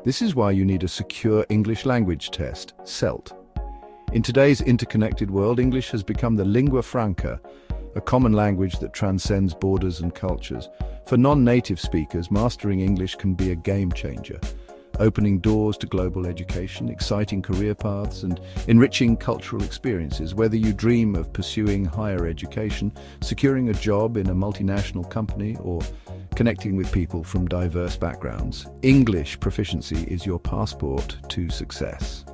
This is why you need a secure English language test, SELT. In today's interconnected world, English has become the lingua franca, a common language that transcends borders and cultures. For non-native speakers, mastering English can be a game changer, opening doors to global education, exciting career paths, and enriching cultural experiences. Whether you dream of pursuing higher education, securing a job in a multinational company, or connecting with people from diverse backgrounds, English proficiency is your passport to success.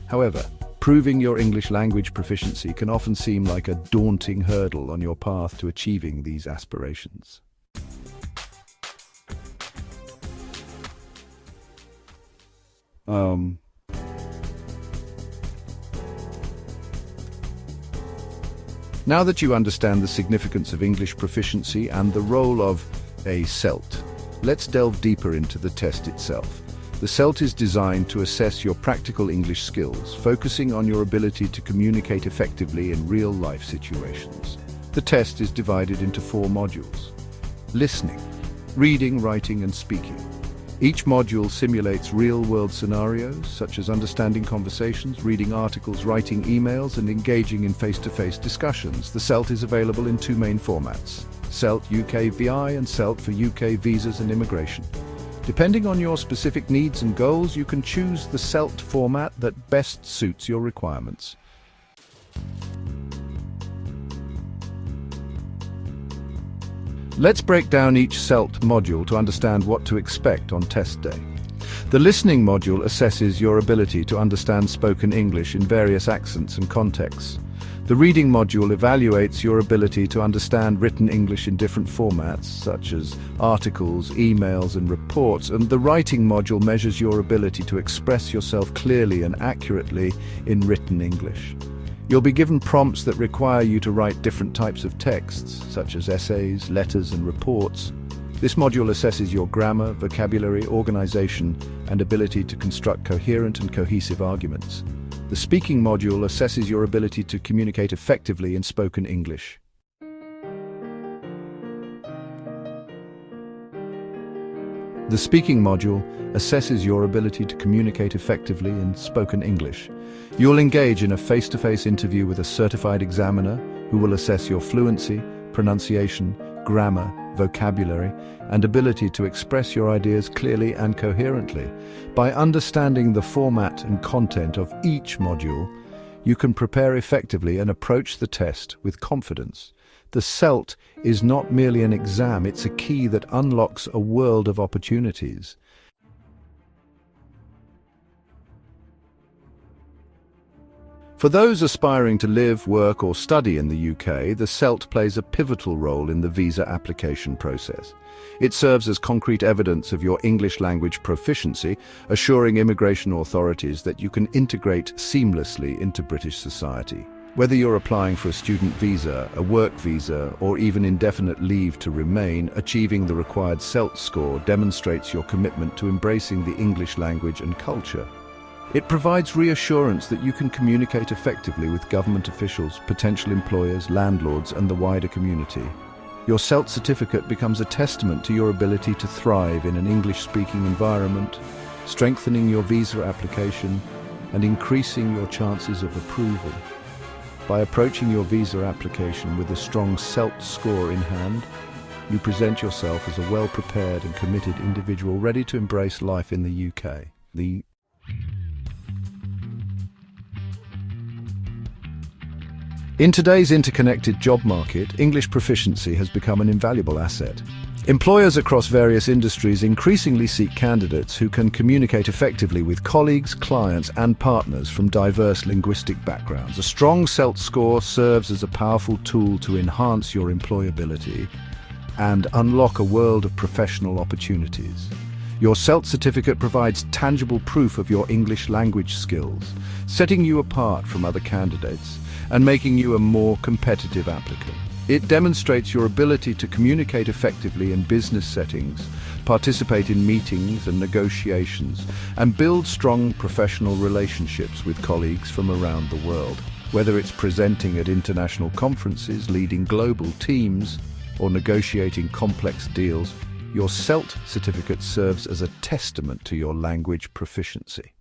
However, proving your English language proficiency can often seem like a daunting hurdle on your path to achieving these aspirations. Now that you understand the significance of English proficiency and the role of a SELT, let's delve deeper into the test itself. The SELT is designed to assess your practical English skills, focusing on your ability to communicate effectively in real-life situations. The test is divided into 4 modules: listening, reading, writing, and speaking. Each module simulates real-world scenarios, such as understanding conversations, reading articles, writing emails, and engaging in face-to-face discussions. The SELT is available in 2 main formats: SELT UKVI and SELT for UK visas and immigration. Depending on your specific needs and goals, you can choose the SELT format that best suits your requirements. Let's break down each SELT module to understand what to expect on test day. The listening module assesses your ability to understand spoken English in various accents and contexts. The reading module evaluates your ability to understand written English in different formats, such as articles, emails, and reports, and the writing module measures your ability to express yourself clearly and accurately in written English. You'll be given prompts that require you to write different types of texts, such as essays, letters, and reports. This module assesses your grammar, vocabulary, organization, and ability to construct coherent and cohesive arguments. The speaking module assesses your ability to communicate effectively in spoken English. The speaking module assesses your ability to communicate effectively in spoken English. You'll engage in a face-to-face interview with a certified examiner who will assess your fluency, pronunciation, grammar, vocabulary, and ability to express your ideas clearly and coherently. By understanding the format and content of each module, you can prepare effectively and approach the test with confidence. The SELT is not merely an exam, it's a key that unlocks a world of opportunities. For those aspiring to live, work, or study in the UK, the SELT plays a pivotal role in the visa application process. It serves as concrete evidence of your English language proficiency, assuring immigration authorities that you can integrate seamlessly into British society. Whether you're applying for a student visa, a work visa, or even indefinite leave to remain, achieving the required SELT score demonstrates your commitment to embracing the English language and culture. It provides reassurance that you can communicate effectively with government officials, potential employers, landlords, and the wider community. Your SELT certificate becomes a testament to your ability to thrive in an English-speaking environment, strengthening your visa application and increasing your chances of approval. By approaching your visa application with a strong SELT score in hand, you present yourself as a well-prepared and committed individual ready to embrace life in the UK. In today's interconnected job market, English proficiency has become an invaluable asset. Employers across various industries increasingly seek candidates who can communicate effectively with colleagues, clients, and partners from diverse linguistic backgrounds. A strong SELT score serves as a powerful tool to enhance your employability and unlock a world of professional opportunities. Your SELT certificate provides tangible proof of your English language skills, setting you apart from other candidates and making you a more competitive applicant. It demonstrates your ability to communicate effectively in business settings, participate in meetings and negotiations, and build strong professional relationships with colleagues from around the world. Whether it's presenting at international conferences, leading global teams, or negotiating complex deals, Your SELT certificate serves as a testament to your language proficiency.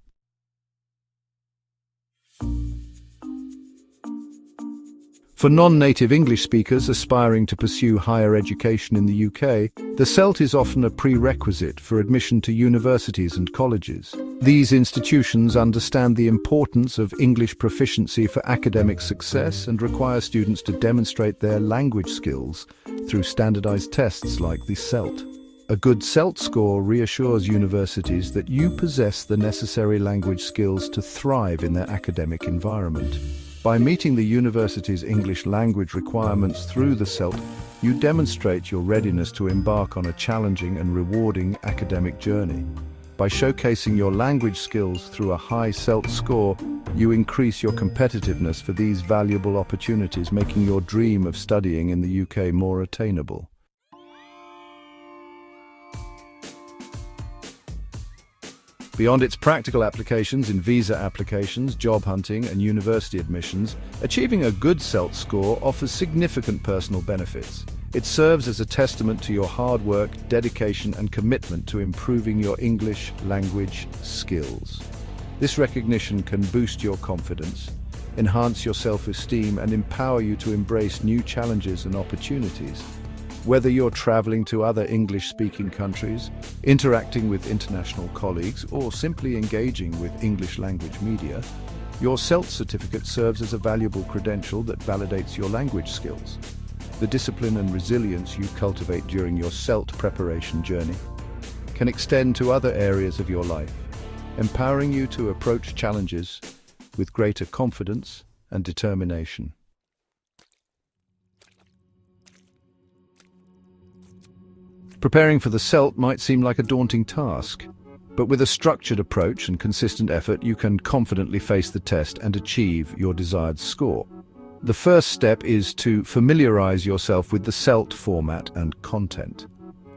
For non-native English speakers aspiring to pursue higher education in the UK, the SELT is often a prerequisite for admission to universities and colleges. These institutions understand the importance of English proficiency for academic success and require students to demonstrate their language skills through standardized tests like the SELT. A good SELT score reassures universities that you possess the necessary language skills to thrive in their academic environment. By meeting the university's English language requirements through the SELT, you demonstrate your readiness to embark on a challenging and rewarding academic journey. By showcasing your language skills through a high SELT score, you increase your competitiveness for these valuable opportunities, making your dream of studying in the UK more attainable. Beyond its practical applications in visa applications, job hunting, and university admissions, achieving a good SELT score offers significant personal benefits. It serves as a testament to your hard work, dedication, and commitment to improving your English language skills. This recognition can boost your confidence, enhance your self-esteem, and empower you to embrace new challenges and opportunities. Whether you're traveling to other English-speaking countries, interacting with international colleagues, or simply engaging with English language media, your SELT certificate serves as a valuable credential that validates your language skills. The discipline and resilience you cultivate during your SELT preparation journey can extend to other areas of your life, empowering you to approach challenges with greater confidence and determination. Preparing for the SELT might seem like a daunting task, but with a structured approach and consistent effort, you can confidently face the test and achieve your desired score. The first step is to familiarize yourself with the SELT format and content.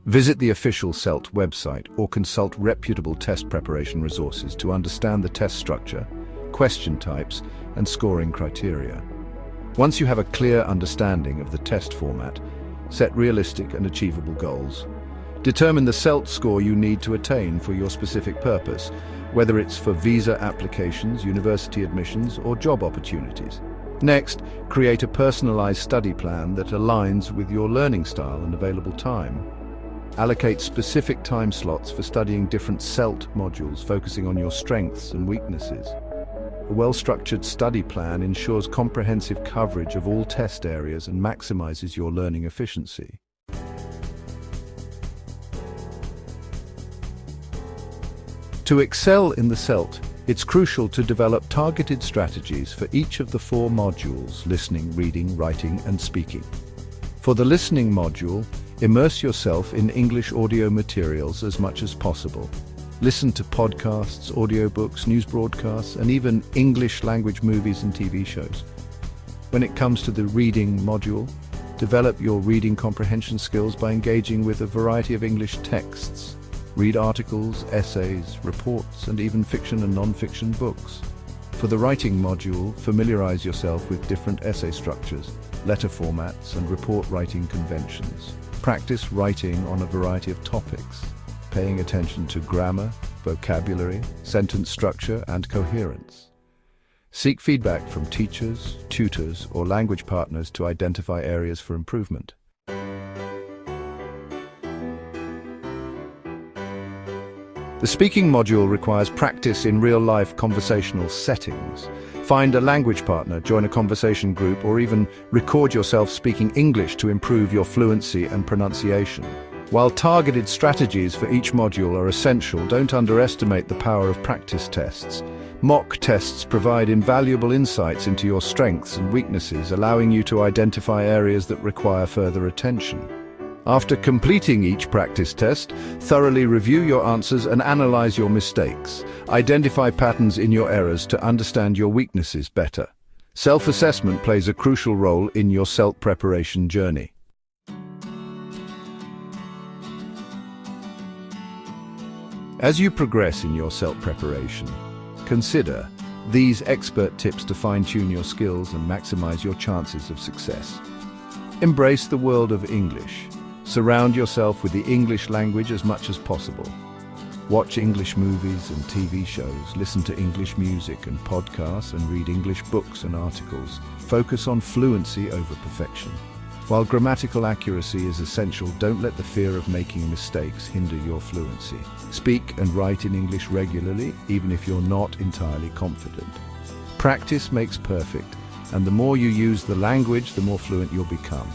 Visit the official SELT website or consult reputable test preparation resources to understand the test structure, question types, and scoring criteria. Once you have a clear understanding of the test format, set realistic and achievable goals. Determine the SELT score you need to attain for your specific purpose, whether it's for visa applications, university admissions, or job opportunities. Next, create a personalized study plan that aligns with your learning style and available time. Allocate specific time slots for studying different SELT modules, focusing on your strengths and weaknesses. A well-structured study plan ensures comprehensive coverage of all test areas and maximizes your learning efficiency. To excel in the SELT, it's crucial to develop targeted strategies for each of the 4 modules: listening, reading, writing, and speaking. For the listening module, immerse yourself in English audio materials as much as possible. Listen to podcasts, audiobooks, news broadcasts, and even English language movies and TV shows. When it comes to the reading module, develop your reading comprehension skills by engaging with a variety of English texts. Read articles, essays, reports, and even fiction and non-fiction books. For the writing module, familiarize yourself with different essay structures, letter formats, and report writing conventions. Practice writing on a variety of topics, paying attention to grammar, vocabulary, sentence structure, and coherence. Seek feedback from teachers, tutors, or language partners to identify areas for improvement. The speaking module requires practice in real-life conversational settings. Find a language partner, join a conversation group, or even record yourself speaking English to improve your fluency and pronunciation. While targeted strategies for each module are essential, don't underestimate the power of practice tests. Mock tests provide invaluable insights into your strengths and weaknesses, allowing you to identify areas that require further attention. After completing each practice test, thoroughly review your answers and analyze your mistakes. Identify patterns in your errors to understand your weaknesses better. Self-assessment plays a crucial role in your SELT preparation journey. As you progress in your SELT preparation, consider these expert tips to fine-tune your skills and maximize your chances of success. Embrace the world of English. Surround yourself with the English language as much as possible. Watch English movies and TV shows, listen to English music and podcasts, and read English books and articles. Focus on fluency over perfection. While grammatical accuracy is essential, don't let the fear of making mistakes hinder your fluency. Speak and write in English regularly, even if you're not entirely confident. Practice makes perfect, and the more you use the language, the more fluent you'll become.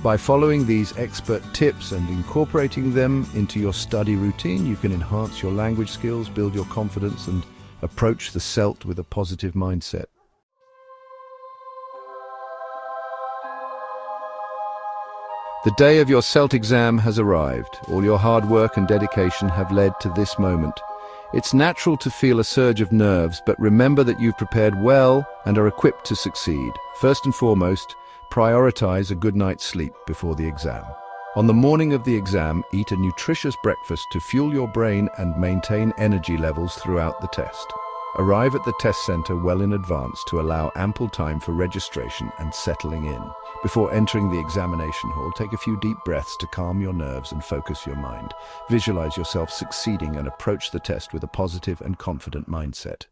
By following these expert tips and incorporating them into your study routine, you can enhance your language skills, build your confidence, and approach the SELT with a positive mindset. The day of your SELT exam has arrived. All your hard work and dedication have led to this moment. It's natural to feel a surge of nerves, but remember that you've prepared well and are equipped to succeed. First and foremost, prioritize a good night's sleep before the exam. On the morning of the exam, eat a nutritious breakfast to fuel your brain and maintain energy levels throughout the test. Arrive at the test center well in advance to allow ample time for registration and settling in. Before entering the examination hall, take a few deep breaths to calm your nerves and focus your mind. Visualize yourself succeeding and approach the test with a positive and confident mindset.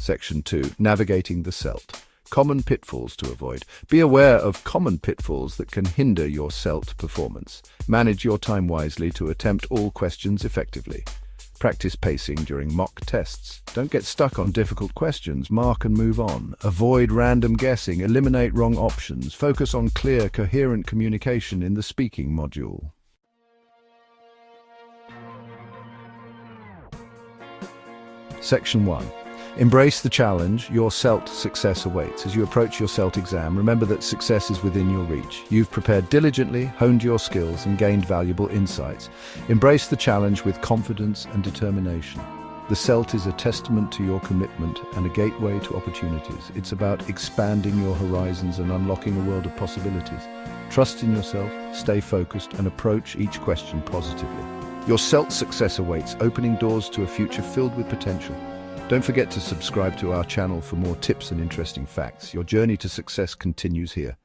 Section 2. Navigating the SELT. Common pitfalls to avoid. Be aware of common pitfalls that can hinder your SELT performance. Manage your time wisely to attempt all questions effectively. Practice pacing during mock tests. Don't get stuck on difficult questions. Mark and move on. Avoid random guessing. Eliminate wrong options. Focus on clear, coherent communication in the speaking module. Section 1. Embrace the challenge. Your SELT success awaits. As you approach your SELT exam, remember that success is within your reach. You've prepared diligently, honed your skills, and gained valuable insights. Embrace the challenge with confidence and determination. The SELT is a testament to your commitment and a gateway to opportunities. It's about expanding your horizons and unlocking a world of possibilities. Trust in yourself, stay focused, and approach each question positively. Your SELT success awaits, opening doors to a future filled with potential. Don't forget to subscribe to our channel for more tips and interesting facts. Your journey to success continues here.